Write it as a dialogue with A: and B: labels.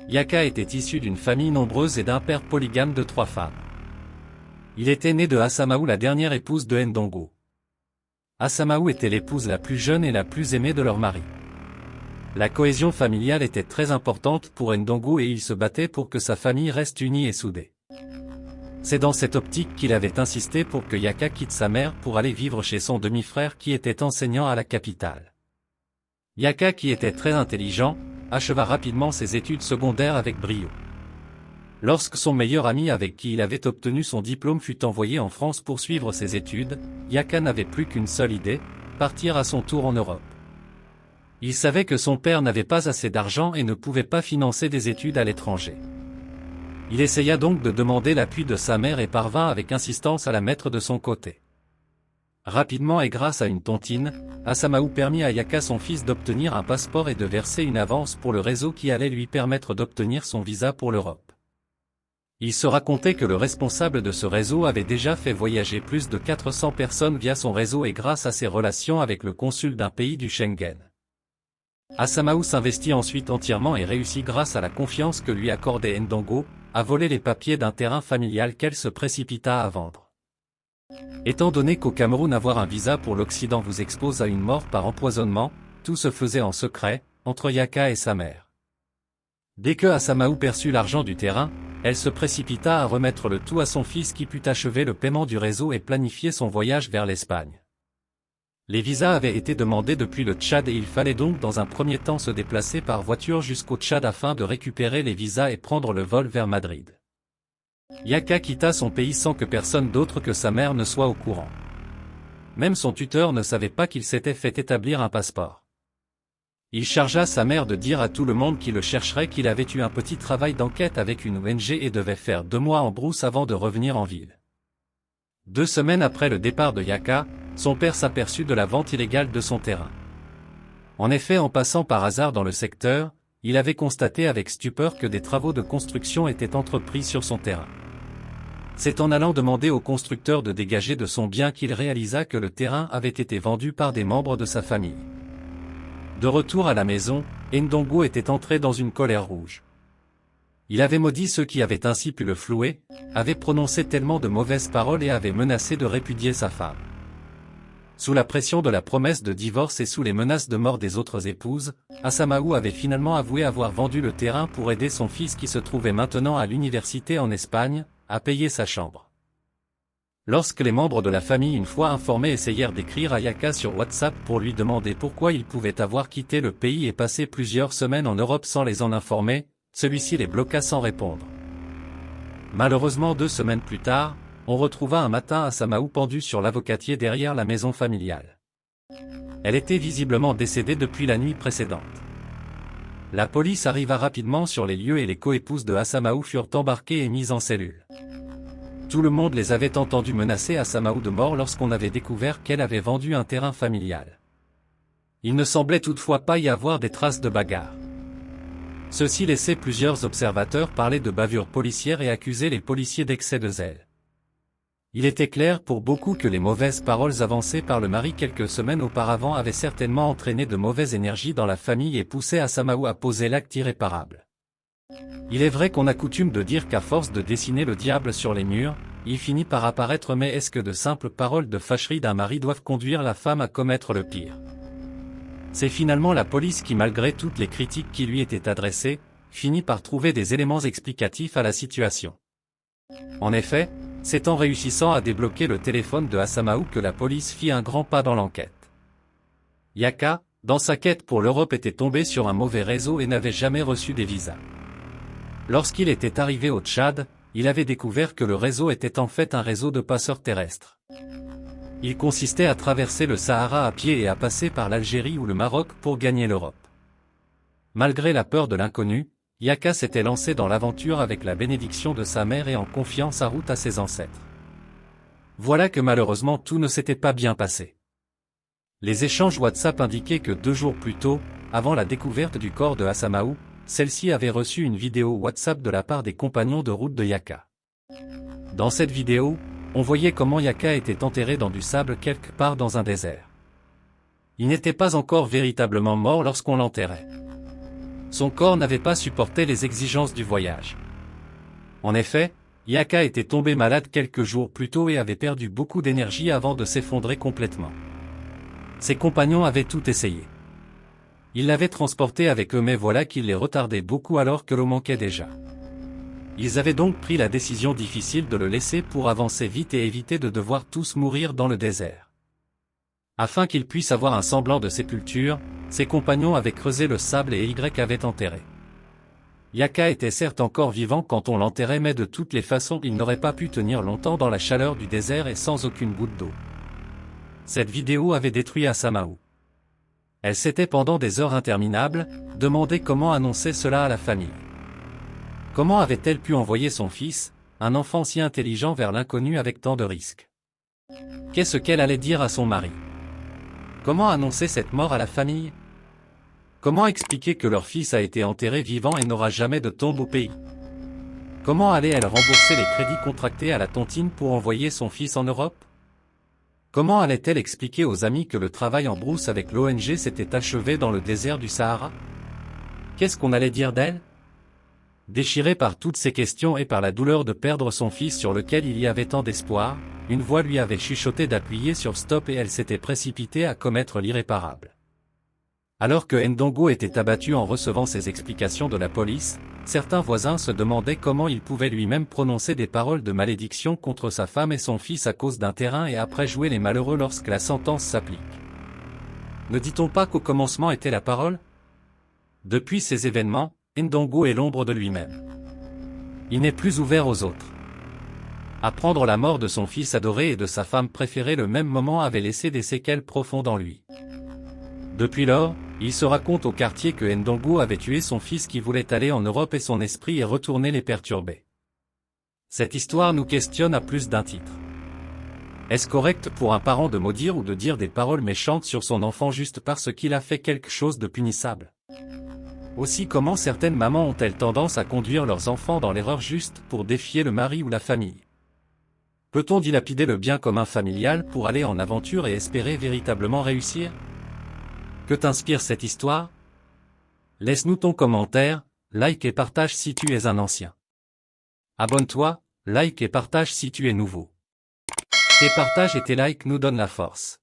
A: Yaka était issu d'une famille nombreuse et d'un père polygame de 3 femmes. Il était né de Asamaou, la dernière épouse de Ndongo. Asamaou était l'épouse la plus jeune et la plus aimée de leur mari. La cohésion familiale était très importante pour Ndongo et il se battait pour que sa famille reste unie et soudée. C'est dans cette optique qu'il avait insisté pour que Yaka quitte sa mère pour aller vivre chez son demi-frère qui était enseignant à la capitale. Yaka, qui était très intelligent, acheva rapidement ses études secondaires avec brio. Lorsque son meilleur ami avec qui il avait obtenu son diplôme fut envoyé en France pour suivre ses études, Yaka n'avait plus qu'une seule idée, partir à son tour en Europe. Il savait que son père n'avait pas assez d'argent et ne pouvait pas financer des études à l'étranger. Il essaya donc de demander l'appui de sa mère et parvint avec insistance à la mettre de son côté. Rapidement et grâce à une tontine, Asamaou permit à Yaka, son fils, d'obtenir un passeport et de verser une avance pour le réseau qui allait lui permettre d'obtenir son visa pour l'Europe. Il se racontait que le responsable de ce réseau avait déjà fait voyager plus de 400 personnes via son réseau et grâce à ses relations avec le consul d'un pays du Schengen. Asamaou s'investit ensuite entièrement et réussit, grâce à la confiance que lui accordait Ndongo, à voler les papiers d'un terrain familial qu'elle se précipita à vendre. Étant donné qu'au Cameroun avoir un visa pour l'Occident vous expose à une mort par empoisonnement, tout se faisait en secret, entre Yaka et sa mère. Dès que Asamaou perçut l'argent du terrain, elle se précipita à remettre le tout à son fils qui put achever le paiement du réseau et planifier son voyage vers l'Espagne. Les visas avaient été demandés depuis le Tchad et il fallait donc dans un premier temps se déplacer par voiture jusqu'au Tchad afin de récupérer les visas et prendre le vol vers Madrid. Yaka quitta son pays sans que personne d'autre que sa mère ne soit au courant. Même son tuteur ne savait pas qu'il s'était fait établir un passeport. Il chargea sa mère de dire à tout le monde qui le chercherait qu'il avait eu un petit travail d'enquête avec une ONG et devait faire 2 mois en brousse avant de revenir en ville. 2 semaines après le départ de Yaka, son père s'aperçut de la vente illégale de son terrain. En effet, en passant par hasard dans le secteur, il avait constaté avec stupeur que des travaux de construction étaient entrepris sur son terrain. C'est en allant demander au constructeur de dégager de son bien qu'il réalisa que le terrain avait été vendu par des membres de sa famille. De retour à la maison, Ndongo était entré dans une colère rouge. Il avait maudit ceux qui avaient ainsi pu le flouer, avait prononcé tellement de mauvaises paroles et avait menacé de répudier sa femme. Sous la pression de la promesse de divorce et sous les menaces de mort des autres épouses, Asamaou avait finalement avoué avoir vendu le terrain pour aider son fils qui se trouvait maintenant à l'université en Espagne, à payer sa chambre. Lorsque les membres de la famille, une fois informés, essayèrent d'écrire à Yaka sur WhatsApp pour lui demander pourquoi il pouvait avoir quitté le pays et passé plusieurs semaines en Europe sans les en informer, celui-ci les bloqua sans répondre. Malheureusement, 2 semaines plus tard, on retrouva un matin Asamaou pendu sur l'avocatier derrière la maison familiale. Elle était visiblement décédée depuis la nuit précédente. La police arriva rapidement sur les lieux et les coépouses de Asamaou furent embarquées et mises en cellule. Tout le monde les avait entendus menacer Asamaou de mort lorsqu'on avait découvert qu'elle avait vendu un terrain familial. Il ne semblait toutefois pas y avoir des traces de bagarre. Ceci laissait plusieurs observateurs parler de bavure policière et accuser les policiers d'excès de zèle. Il était clair pour beaucoup que les mauvaises paroles avancées par le mari quelques semaines auparavant avaient certainement entraîné de mauvaises énergies dans la famille et poussé Asamaou à poser l'acte irréparable. Il est vrai qu'on a coutume de dire qu'à force de dessiner le diable sur les murs, il finit par apparaître, mais est-ce que de simples paroles de fâcherie d'un mari doivent conduire la femme à commettre le pire? C'est finalement la police qui, malgré toutes les critiques qui lui étaient adressées, finit par trouver des éléments explicatifs à la situation. En effet, c'est en réussissant à débloquer le téléphone de Asamaou que la police fit un grand pas dans l'enquête. Yaka, dans sa quête pour l'Europe, était tombé sur un mauvais réseau et n'avait jamais reçu des visas. Lorsqu'il était arrivé au Tchad, il avait découvert que le réseau était en fait un réseau de passeurs terrestres. Il consistait à traverser le Sahara à pied et à passer par l'Algérie ou le Maroc pour gagner l'Europe. Malgré la peur de l'inconnu, Yaka s'était lancé dans l'aventure avec la bénédiction de sa mère et en confiant sa route à ses ancêtres. Voilà que malheureusement tout ne s'était pas bien passé. Les échanges WhatsApp indiquaient que 2 jours plus tôt, avant la découverte du corps de Asamaou, celle-ci avait reçu une vidéo WhatsApp de la part des compagnons de route de Yaka. Dans cette vidéo, on voyait comment Yaka était enterré dans du sable quelque part dans un désert. Il n'était pas encore véritablement mort lorsqu'on l'enterrait. Son corps n'avait pas supporté les exigences du voyage. En effet, Yaka était tombé malade quelques jours plus tôt et avait perdu beaucoup d'énergie avant de s'effondrer complètement. Ses compagnons avaient tout essayé. Ils l'avaient transporté avec eux mais voilà qu'il les retardait beaucoup alors que l'eau manquait déjà. Ils avaient donc pris la décision difficile de le laisser pour avancer vite et éviter de devoir tous mourir dans le désert. Afin qu'il puisse avoir un semblant de sépulture, ses compagnons avaient creusé le sable et Y avait enterré. Yaka était certes encore vivant quand on l'enterrait mais de toutes les façons il n'aurait pas pu tenir longtemps dans la chaleur du désert et sans aucune goutte d'eau. Cette vidéo avait détruit Asamaou. Elle s'était pendant des heures interminables, demandé comment annoncer cela à la famille. Comment avait-elle pu envoyer son fils, un enfant si intelligent vers l'inconnu avec tant de risques? Qu'est-ce qu'elle allait dire à son mari? Comment annoncer cette mort à la famille? Comment expliquer que leur fils a été enterré vivant et n'aura jamais de tombe au pays? Comment allait-elle rembourser les crédits contractés à la tontine pour envoyer son fils en Europe? Comment allait-elle expliquer aux amis que le travail en brousse avec l'ONG s'était achevé dans le désert du Sahara? Qu'est-ce qu'on allait dire d'elle? Déchirée par toutes ces questions et par la douleur de perdre son fils sur lequel il y avait tant d'espoir, une voix lui avait chuchoté d'appuyer sur stop et elle s'était précipitée à commettre l'irréparable. Alors que Ndongo était abattu en recevant ces explications de la police, certains voisins se demandaient comment il pouvait lui-même prononcer des paroles de malédiction contre sa femme et son fils à cause d'un terrain et après jouer les malheureux lorsque la sentence s'applique. Ne dit-on pas qu'au commencement était la parole? Depuis ces événements, Ndongo est l'ombre de lui-même. Il n'est plus ouvert aux autres. Apprendre la mort de son fils adoré et de sa femme préférée le même moment avait laissé des séquelles profondes en lui. Depuis lors, il se raconte au quartier que Ndongo avait tué son fils qui voulait aller en Europe et son esprit est retourné les perturber. Cette histoire nous questionne à plus d'un titre. Est-ce correct pour un parent de maudire ou de dire des paroles méchantes sur son enfant juste parce qu'il a fait quelque chose de punissable? Aussi comment certaines mamans ont-elles tendance à conduire leurs enfants dans l'erreur juste pour défier le mari ou la famille? Peut-on dilapider le bien commun familial pour aller en aventure et espérer véritablement réussir? Que t'inspire cette histoire? Laisse-nous ton commentaire, like et partage si tu es un ancien. Abonne-toi, like et partage si tu es nouveau. Tes partages et tes likes nous donnent la force.